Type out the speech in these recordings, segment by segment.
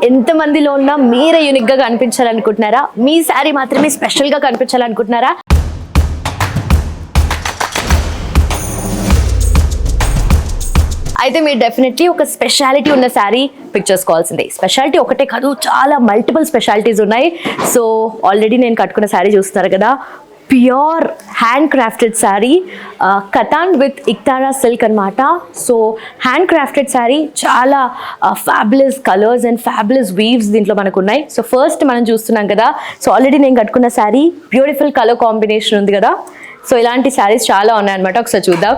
ఎంతమందిలో ఉన్నా మీరే యూనిక్ గా కనిపించాలనుకుంటున్నారా? మీ శారీ మాత్రమే స్పెషల్ గా కనిపించాలనుకుంటున్నారా? అయితే మీరు డెఫినెట్లీ ఒక స్పెషాలిటీ ఉన్న శారీ పిక్ చేసుకోవాల్సిందే. స్పెషాలిటీ ఒకటే కాదు, చాలా మల్టిపుల్ స్పెషాలిటీస్ ఉన్నాయి. సో ఆల్రెడీ నేను కట్టుకున్న శారీ చూస్తున్నారు కదా, pure hand crafted sari, katan with Iktara silk అనమాట. సో హ్యాండ్ క్రాఫ్టెడ్ శారీ, చాలా fabulous colours and fabulous weaves దీంట్లో మనకు ఉన్నాయి. సో ఫస్ట్ మనం చూస్తున్నాం కదా, సో ఆల్రెడీ నేను కట్టుకున్న శారీ బ్యూటిఫుల్ కలర్ కాంబినేషన్ ఉంది కదా. సో ఇలాంటి శారీస్ చాలా ఉన్నాయన్నమాట, ఒకసారి చూద్దాం.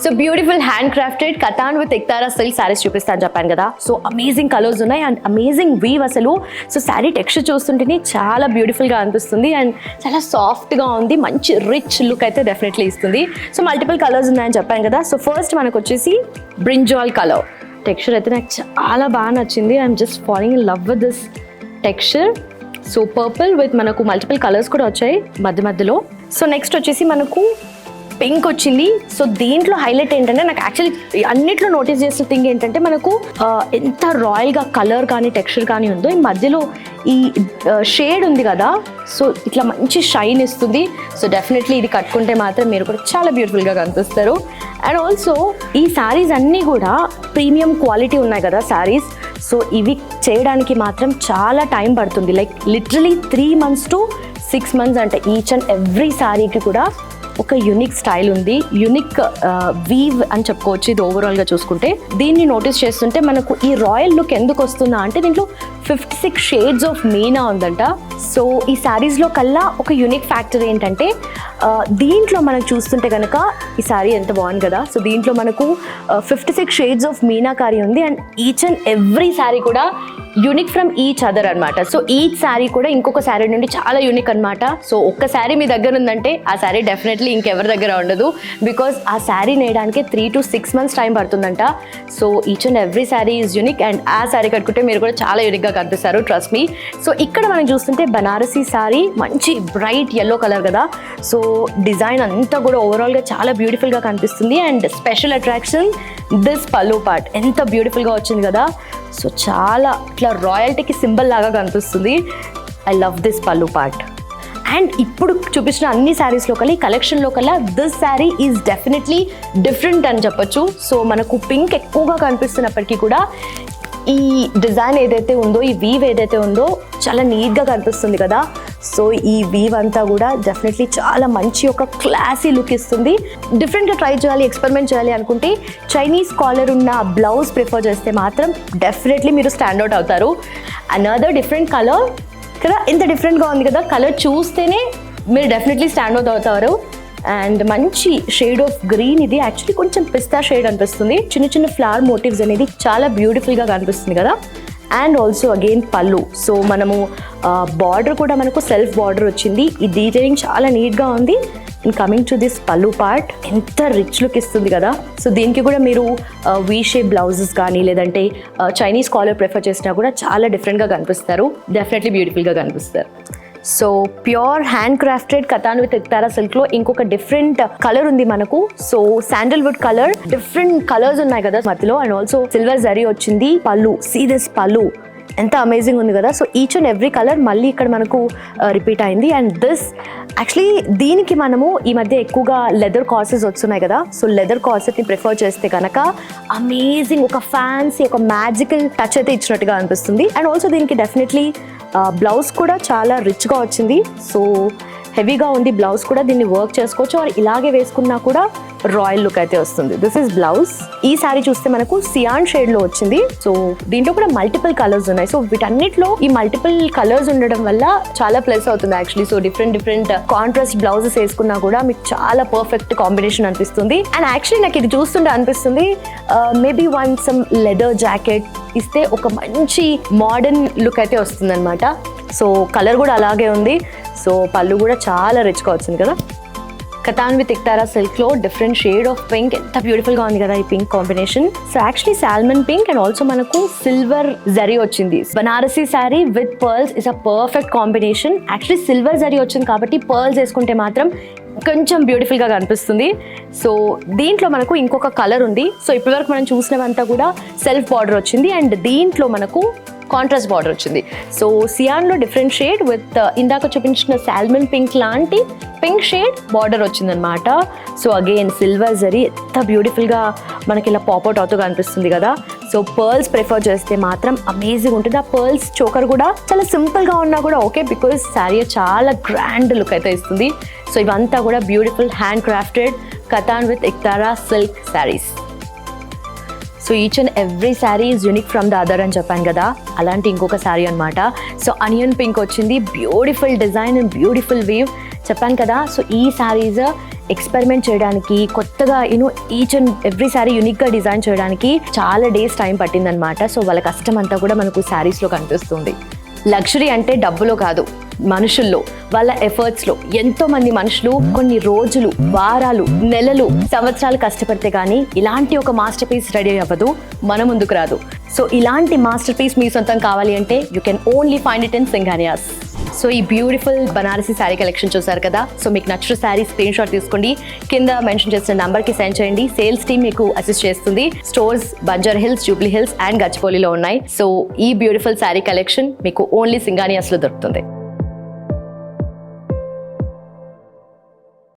So beautiful hand crafted katan with Iktara silk saris చూపిస్తాను చెప్పాను కదా. సో అమేజింగ్ కలర్స్ ఉన్నాయి అండ్ అమేజింగ్ వీవ్ అసలు. సో శారీ టెక్స్చర్ చూస్తుంటేనే చాలా బ్యూటిఫుల్గా అనిపిస్తుంది అండ్ చాలా సాఫ్ట్గా ఉంది, మంచి రిచ్ లుక్ అయితే డెఫినెట్లీ ఇస్తుంది. సో మల్టిపుల్ కలర్స్ ఉన్నాయని చెప్పాను కదా. సో ఫస్ట్ మనకు వచ్చేసి బ్రింజాల్ కలర్ టెక్స్చర్ అయితే నాకు చాలా బాగా నచ్చింది. I'm just following in love with this texture. So purple with మనకు మల్టిపుల్ కలర్స్ కూడా వచ్చాయి మధ్యలో. సో నెక్స్ట్ వచ్చేసి మనకు పింక్ వచ్చింది. సో దీంట్లో హైలైట్ ఏంటంటే, నాకు యాక్చువల్లీ అన్నిట్లో నోటీస్ చేసిన థింగ్ ఏంటంటే, మనకు ఎంత రాయల్గా కలర్ కానీ టెక్స్చర్ కానీ ఉందో, ఈ మధ్యలో ఈ షేడ్ ఉంది కదా, సో ఇట్లా మంచి షైన్ ఇస్తుంది. సో డెఫినెట్లీ ఇది కట్టుకుంటే మాత్రం మీరు కూడా చాలా బ్యూటిఫుల్గా కనిపిస్తారు. అండ్ ఆల్సో ఈ శారీస్ అన్నీ కూడా ప్రీమియం క్వాలిటీ ఉన్నాయి కదా శారీస్. సో ఇవి చేయడానికి మాత్రం చాలా టైం పడుతుంది, like literally 3 months to 6 months అంటే ఈచ్ అండ్ ఎవ్రీ శారీకి కూడా ఒక యూనిక్ స్టైల్ ఉంది, యూనిక్ వీవ్ అని చెప్పుకోవచ్చు. ఇది ఓవరాల్గా చూసుకుంటే దీన్ని నోటీస్ చేస్తుంటే మనకు ఈ రాయల్ లుక్ ఎందుకు వస్తుందా అంటే, దీంట్లో 56 షేడ్స్ ఆఫ్ మీనా ఉందంట. సో ఈ శారీస్లో కల్లా ఒక యూనిక్ ఫ్యాక్టర్ ఏంటంటే, దీంట్లో మనకు చూస్తుంటే కనుక ఈ శారీ ఎంత బాగుంది కదా. సో దీంట్లో మనకు 56 షేడ్స్ ఆఫ్ మీనాకారి ఉంది and each and every sari కూడా యూనిక్ ఫ్రమ్ ఈచ్ అదర్ అనమాట. సో ఈచ్ శారీ కూడా ఇంకొక శారీ నుండి చాలా యూనిక్ అనమాట. సో ఒక్క శారీ మీ దగ్గర ఉందంటే ఆ శారీ డెఫినెట్లీ ఇంకెవరి దగ్గర ఉండదు, బికాస్ ఆ శారీ నేయడానికి 3 to 6 months టైం పడుతుందంట. So each and every sari is unique and ఆ శారీ కట్టుకుంటే మీరు కూడా చాలా యూనిక్గా కనిపిస్తారు, ట్రస్ట్ మీ. సో ఇక్కడ మనం చూస్తుంటే బనారసీ శారీ, మంచి బ్రైట్ ఎల్లో కలర్ కదా. సో డిజైన్ అంతా కూడా ఓవరాల్గా చాలా బ్యూటిఫుల్గా కనిపిస్తుంది అండ్ స్పెషల్ అట్రాక్షన్ దిస్ పల్లు పార్ట్ ఎంత బ్యూటిఫుల్గా వచ్చింది కదా. సో చాలా ఇట్లా రాయల్టీకి సింబల్ లాగా కనిపిస్తుంది. ఐ లవ్ దిస్ పల్లు పార్ట్. అండ్ ఇప్పుడు చూపించిన అన్ని శారీస్లో కల్లా, ఈ కలెక్షన్లో కల్లా this sari is definitely different అని చెప్పొచ్చు. సో మనకు పింక్ ఎక్కువగా కనిపిస్తున్నప్పటికీ కూడా ఈ డిజైన్ ఏదైతే ఉందో, ఈ వీవ్ ఏదైతే ఉందో చాలా నీట్గా కనిపిస్తుంది కదా. సో ఈ వీవ్ అంతా కూడా డెఫినెట్లీ చాలా మంచి ఒక క్లాసీ లుక్ ఇస్తుంది. డిఫరెంట్గా ట్రై చేయాలి, ఎక్స్పెరిమెంట్ చేయాలి అనుకుంటే చైనీస్ కాలర్ ఉన్న బ్లౌజ్ ప్రిఫర్ చేస్తే మాత్రం డెఫినెట్లీ మీరు స్టాండ్అవుట్ అవుతారు. అనదర్ డిఫరెంట్ కలర్ కదా, ఎంత డిఫరెంట్గా ఉంది కదా, కలర్ చూస్తేనే మీరు డెఫినెట్లీ స్టాండ్అవుట్ అవుతారు. అండ్ మంచి షేడ్ ఆఫ్ గ్రీన్, ఇది యాక్చువల్లీ కొంచెం పిస్తా షేడ్ అనిపిస్తుంది. చిన్న చిన్న ఫ్లవర్ మోటివ్స్ అనేది చాలా బ్యూటిఫుల్గా కనిపిస్తుంది కదా. అండ్ ఆల్సో అగైన్ పళ్ళు. సో మనము బార్డర్ కూడా మనకు సెల్ఫ్ బార్డర్ వచ్చింది. ఈ డీటెయిలింగ్ చాలా నీట్గా ఉంది. అండ్ కమింగ్ టు దిస్ పళ్ళు పార్ట్, ఎంత రిచ్ లుక్ ఇస్తుంది కదా. సో దీనికి కూడా మీరు వీ షేప్ బ్లౌజెస్ కానీ లేదంటే చైనీస్ కాలర్ ప్రిఫర్ చేసినా కూడా చాలా డిఫరెంట్గా కనిపిస్తారు, డెఫినెట్లీ బ్యూటిఫుల్గా కనిపిస్తారు. So pure hand crafted katan with Iktara silk లో ఇంకొక డిఫరెంట్ కలర్ ఉంది మనకు. So sandalwood colour, different colours ఉన్నాయి కదా మధ్యలో. అండ్ ఆల్సో సిల్వర్ జరీ వచ్చింది. పళ్ళు, సీ దిస్ పళ్ళు ఎంత అమేజింగ్ ఉంది కదా. So each and every colour మళ్ళీ ఇక్కడ మనకు రిపీట్ అయింది. అండ్ దిస్ యాక్చువల్లీ దీనికి మనము ఈ మధ్య ఎక్కువగా లెదర్ కార్సెస్ వస్తున్నాయి కదా. సో లెదర్ కార్సెట్ని ప్రిఫర్ చేస్తే కనుక అమేజింగ్ ఒక ఫ్యాన్సీ, ఒక మ్యాజికల్ టచ్ అయితే ఇచ్చినట్టుగా అనిపిస్తుంది. అండ్ ఆల్సో దీనికి డెఫినెట్లీ బ్లౌజ్ కూడా చాలా రిచ్గా వచ్చింది. సో హెవీగా ఉంది బ్లౌజ్ కూడా, దీన్ని వర్క్ చేసుకోవచ్చు. ఇలాగే వేసుకున్నా కూడా రాయల్ లుక్ అయితే వస్తుంది. This is blouse. ఈ శారీ చూస్తే మనకు సియాన్ షేడ్ లో వచ్చింది. సో దీంట్లో కూడా మల్టిపుల్ కలర్స్ ఉన్నాయి. సో వీటన్నిటిలో ఈ మల్టిపుల్ కలర్స్ ఉండడం వల్ల చాలా ప్లస్ అవుతుంది actually. So different contrast blouses వేసుకున్నా కూడా మీకు చాలా పర్ఫెక్ట్ కాంబినేషన్ అనిపిస్తుంది. అండ్ యాక్చువల్లీ నాకు ఇది చూస్తుంటే అనిపిస్తుంది maybe one some leather jacket ఇస్తే ఒక మంచి మోడర్న్ లుక్ అయితే వస్తుంది అనమాట. సో కలర్ కూడా అలాగే ఉంది. సో పళ్ళు కూడా చాలా రిచ్గా వచ్చింది కదా. కతాన్ విత్ ఇక్తారా సిల్క్ లో డిఫరెంట్ షేడ్ ఆఫ్ పింక్, ఎంత బ్యూటిఫుల్ గా ఉంది కదా ఈ pink combination. So actually salmon pink and also మనకు సిల్వర్ జరీ వచ్చింది. Banarasi sari with pearls is a perfect combination. Actually silver zari వచ్చింది కాబట్టి పర్ల్స్ వేసుకుంటే మాత్రం కొంచెం బ్యూటిఫుల్గా కనిపిస్తుంది. సో దీంట్లో మనకు ఇంకొక కలర్ ఉంది. సో ఇప్పటివరకు మనం చూసినవంతా కూడా సెల్ఫ్ బార్డర్ వచ్చింది అండ్ దీంట్లో మనకు కాంట్రాస్ట్ బార్డర్ వచ్చింది. సో సియాన్లో డిఫరెంట్ షేడ్ విత్ ఇందాక చూపించిన సాల్మన్ పింక్ లాంటి పింక్ షేడ్ బార్డర్ వచ్చిందనమాట. సో అగైన్ సిల్వర్ జరీ ఎంత బ్యూటిఫుల్గా మనకి ఇలా పాప్అవుట్ అవుతూ కనిపిస్తుంది కదా. సో పర్ల్స్ ప్రిఫర్ చేస్తే మాత్రం అమేజింగ్ ఉంటుంది. ఆ పర్ల్స్ చోకర్ కూడా చాలా సింపుల్గా ఉన్నా కూడా ఓకే, బికాజ్ శారీ చాలా గ్రాండ్ లుక్ అయితే ఇస్తుంది. సో ఇవంతా కూడా beautiful hand crafted katan with Iktara silk saris. So each and every sari is unique from the other అని చెప్పాను కదా, అలాంటి ఇంకొక శారీ అనమాట. సో అనియన్ పింక్ వచ్చింది, beautiful design and beautiful weave చెప్పాను కదా. సో ఈ శారీస్ ఎక్స్పెరిమెంట్ చేయడానికి, కొత్తగా ఈచ్ అండ్ ఎవ్రీ శారీ యూనిక్గా డిజైన్ చేయడానికి చాలా డేస్ టైం పట్టిందనమాట. సో వాళ్ళ కష్టం అంతా కూడా మనకు శారీస్లో కనిపిస్తుంది. లగ్జరీ అంటే డబ్బులో కాదు, మనుషుల్లో, వాళ్ళ ఎఫర్ట్స్లో. ఎంతో మంది మనుషులు కొన్ని రోజులు, వారాలు, నెలలు, సంవత్సరాలు కష్టపడితే కానీ ఇలాంటి ఒక మాస్టర్ పీస్ రెడీ అవ్వదు, మన ముందుకు రాదు. సో ఇలాంటి మాస్టర్ పీస్ మీ సొంతం కావాలి అంటే you can only find it in Singhania's. So ఈ బ్యూటిఫుల్ బనారసీ శారీ కలెక్షన్ చూసారు కదా. సో మీకు నచ్చిన శారీ స్క్రీన్ షాట్ తీసుకోండి, కింద మెన్షన్ చేసిన నంబర్కి సెండ్ చేయండి. సేల్స్ టీమ్ మీకు అసిస్ట్ చేస్తుంది. స్టోర్స్ బంజారా హిల్స్, జూబ్లీ హిల్స్ అండ్ గచ్చిబౌలిలో ఉన్నాయి. సో ఈ బ్యూటిఫుల్ శారీ కలెక్షన్ మీకు ఓన్లీ సింఘానియాస్లో దొరుకుతుంది.